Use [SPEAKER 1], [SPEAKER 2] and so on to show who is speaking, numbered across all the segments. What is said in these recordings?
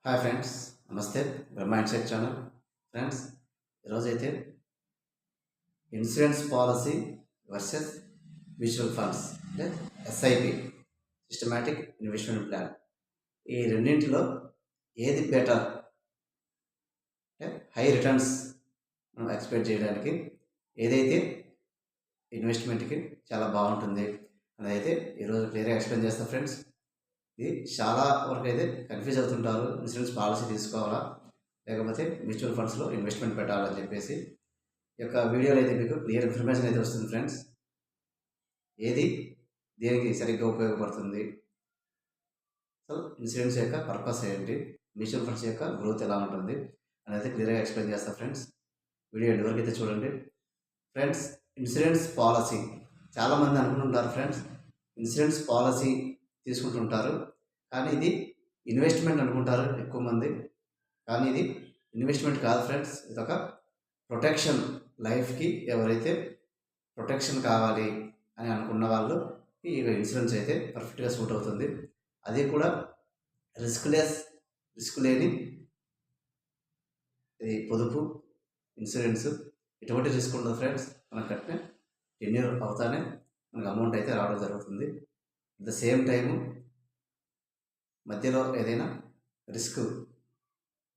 [SPEAKER 1] Hi friends, నమస్తే. బ్రహ్మ insight channel. Friends, ఈరోజైతే insurance policy versus mutual funds అంటే SIP, systematic investment plan, ఈ రెండింటిలో ఏది బెటర్ అంటే హై రిటర్న్స్ మనం ఎక్స్పెక్ట్ చేయడానికి ఏదైతే ఇన్వెస్ట్మెంట్కి చాలా బాగుంటుంది అదైతే ఈరోజు క్లియర్గా ఎక్స్ప్లెయిన్ చేస్తాం ఫ్రెండ్స్. ఇది చాలా వరకు అయితే కన్ఫ్యూజ్ అవుతుంటారు, ఇన్సూరెన్స్ పాలసీ తీసుకోవాలా లేకపోతే మ్యూచువల్ ఫండ్స్లో ఇన్వెస్ట్మెంట్ పెట్టాలని చెప్పేసి. ఈ యొక్క వీడియోలో అయితే మీకు క్లియర్ ఇన్ఫర్మేషన్ అయితే వస్తుంది ఫ్రెండ్స్. ఏది దేనికి సరిగ్గా ఉపయోగపడుతుంది, అసలు ఇన్సూరెన్స్ యొక్క పర్పస్ ఏంటి, మ్యూచువల్ ఫండ్స్ యొక్క గ్రోత్ ఎలా ఉంటుంది అనేది క్లియర్గా ఎక్స్ప్లెయిన్ చేస్తాను ఫ్రెండ్స్. వీడియో ఎండ్ వరకు అయితే చూడండి ఫ్రెండ్స్. ఇన్సూరెన్స్ పాలసీ చాలామంది అనుకుంటుంటారు ఫ్రెండ్స్, ఇన్సూరెన్స్ పాలసీ తీసుకుంటుంటారు కానీ ఇది ఇన్వెస్ట్మెంట్ అనుకుంటారు ఎక్కువ మంది. కానీ ఇది ఇన్వెస్ట్మెంట్ కాదు ఫ్రెండ్స్, ఇది ఒక ప్రొటెక్షన్. లైఫ్కి ఎవరైతే ప్రొటెక్షన్ కావాలి అని అనుకున్న వాళ్ళు ఈ ఇన్సూరెన్స్ అయితే పర్ఫెక్ట్గా సూట్ అవుతుంది. అది కూడా రిస్క్ లేని ఇది పొదుపు ఇన్సూరెన్స్. ఎటువంటి రిస్క్ ఉండదు ఫ్రెండ్స్, మనం కట్టిన టెన్యూర్ అవుతానే మనకు అమౌంట్ అయితే రావడం జరుగుతుంది. అట్ ద సేమ్ టైము మధ్యలో ఏదైనా రిస్క్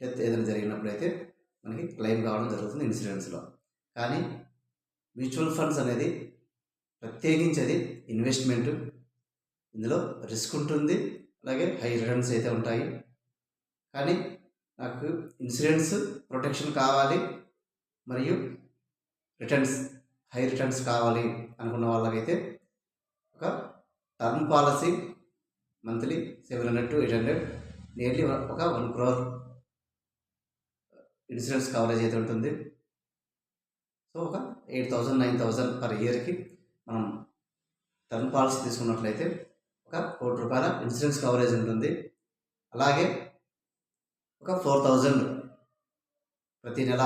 [SPEAKER 1] డెత్ ఏదైనా జరిగినప్పుడు అయితే మనకి క్లెయిమ్ కావడం జరుగుతుంది ఇన్సూరెన్స్లో. కానీ మ్యూచువల్ ఫండ్స్ అనేది ప్రత్యేకించి అది ఇన్వెస్ట్మెంట్, ఇందులో రిస్క్ ఉంటుంది, అలాగే హై రిటర్న్స్ అయితే ఉంటాయి. కానీ నాకు ఇన్సూరెన్స్ ప్రొటెక్షన్ కావాలి మరియు హై రిటర్న్స్ కావాలి అనుకున్న వాళ్ళకైతే ఒక term policy monthly 700 to 800 nearly ఒక 1 crore ఇన్సూరెన్స్ కవరేజ్ అయితే ఉంటుంది. సో ఒక 8,000 9,000 పర్ ఇయర్కి మనం టర్మ్ పాలసీ తీసుకున్నట్లయితే ఒక 1 కోటి రూపాయల ఇన్సూరెన్స్ కవరేజ్ ఉంటుంది. అలాగే ఒక 4,000 ప్రతి నెల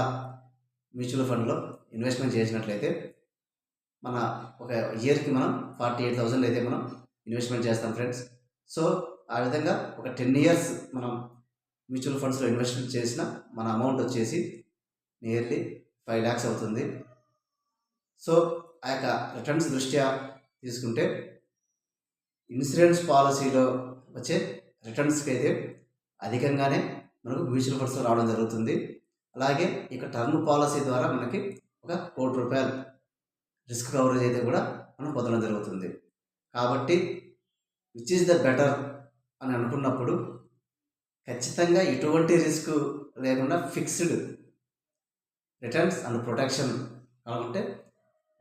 [SPEAKER 1] మ్యూచువల్ ఫండ్లో ఇన్వెస్ట్మెంట్ చేసినట్లయితే మన ఒక ఇయర్కి మనం 48,000 అయితే మనం ఇన్వెస్ట్మెంట్ చేస్తాం ఫ్రెండ్స్. సో ఆ విధంగా ఒక 10 years మనం మ్యూచువల్ ఫండ్స్లో ఇన్వెస్ట్మెంట్ చేసిన మన అమౌంట్ వచ్చేసి నియర్లీ 5 lakhs అవుతుంది. సో ఆ యొక్క రిటర్న్స్ దృష్ట్యా తీసుకుంటే ఇన్సూరెన్స్ పాలసీలో వచ్చే రిటర్న్స్కి అయితే అధికంగానే మనకు మ్యూచువల్ ఫండ్స్లో రావడం జరుగుతుంది. అలాగే ఇక టర్మ్ పాలసీ ద్వారా మనకి ఒక 1 కోటి రూపాయలు రిస్క్ కవరేజ్ అయితే కూడా మనం పొందడం జరుగుతుంది. కాబట్టి విచ్ ఈజ్ ద బెటర్ అని అనుకున్నప్పుడు ఖచ్చితంగా ఎటువంటి రిస్క్ లేకుండా ఫిక్స్డ్ రిటర్న్స్ అండ్ ప్రొటెక్షన్ కావాలంటే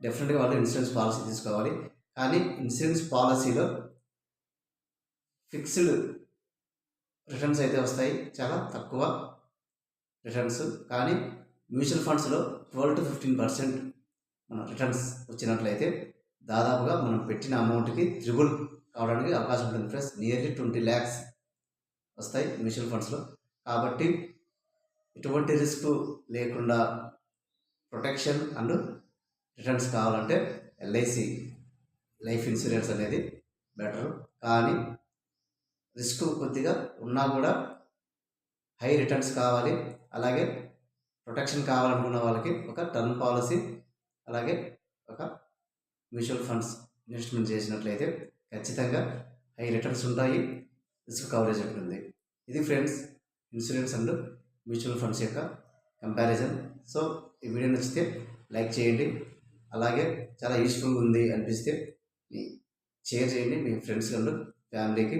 [SPEAKER 1] డెఫినెట్గా వాళ్ళు ఇన్సూరెన్స్ పాలసీ తీసుకోవాలి. కానీ ఇన్సూరెన్స్ పాలసీలో ఫిక్స్డ్ రిటర్న్స్ అయితే వస్తాయి, చాలా తక్కువ రిటర్న్స్. కానీ మ్యూచువల్ ఫండ్స్లో 12 to 15% మన రిటర్న్స్ వచ్చినట్లయితే దాదాపుగా మనం పెట్టిన అమౌంట్కి త్రిబుల్ కావడానికి అవకాశం ఉంటుంది ఫ్రెండ్స్. నియర్లీ 20 lakhs వస్తాయి మ్యూచువల్ ఫండ్స్లో. కాబట్టి ఎటువంటి రిస్క్ లేకుండా ప్రొటెక్షన్ అండ్ రిటర్న్స్ కావాలంటే ఎల్ఐసి లైఫ్ ఇన్సూరెన్స్ అనేది బెటర్. కానీ రిస్క్ కొద్దిగా ఉన్నా కూడా హై రిటర్న్స్ కావాలి, అలాగే ప్రొటెక్షన్ కావాలనుకున్న వాళ్ళకి ఒక టర్మ్ పాలసీ, అలాగే ఒక మ్యూచువల్ ఫండ్స్ ఇన్వెస్ట్మెంట్ చేసినట్లయితే ఖచ్చితంగా హై రిటర్న్స్ ఉంటాయి, రిస్క్ కవరేజ్ ఉంటుంది. ఇది friends insurance and mutual funds యొక్క కంపారిజన్. సో ఈ వీడియో నచ్చితే లైక్ చేయండి, అలాగే చాలా యూస్ఫుల్గా ఉంది అనిపిస్తే షేర్ చేయండి మీ ఫ్రెండ్స్ అండ్ ఫ్యామిలీకి.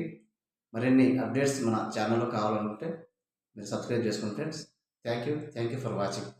[SPEAKER 1] మరిన్ని అప్డేట్స్ మన ఛానల్లో కావాలనుకుంటే మీరు సబ్స్క్రైబ్ చేసుకోండి friends. Thank you for watching.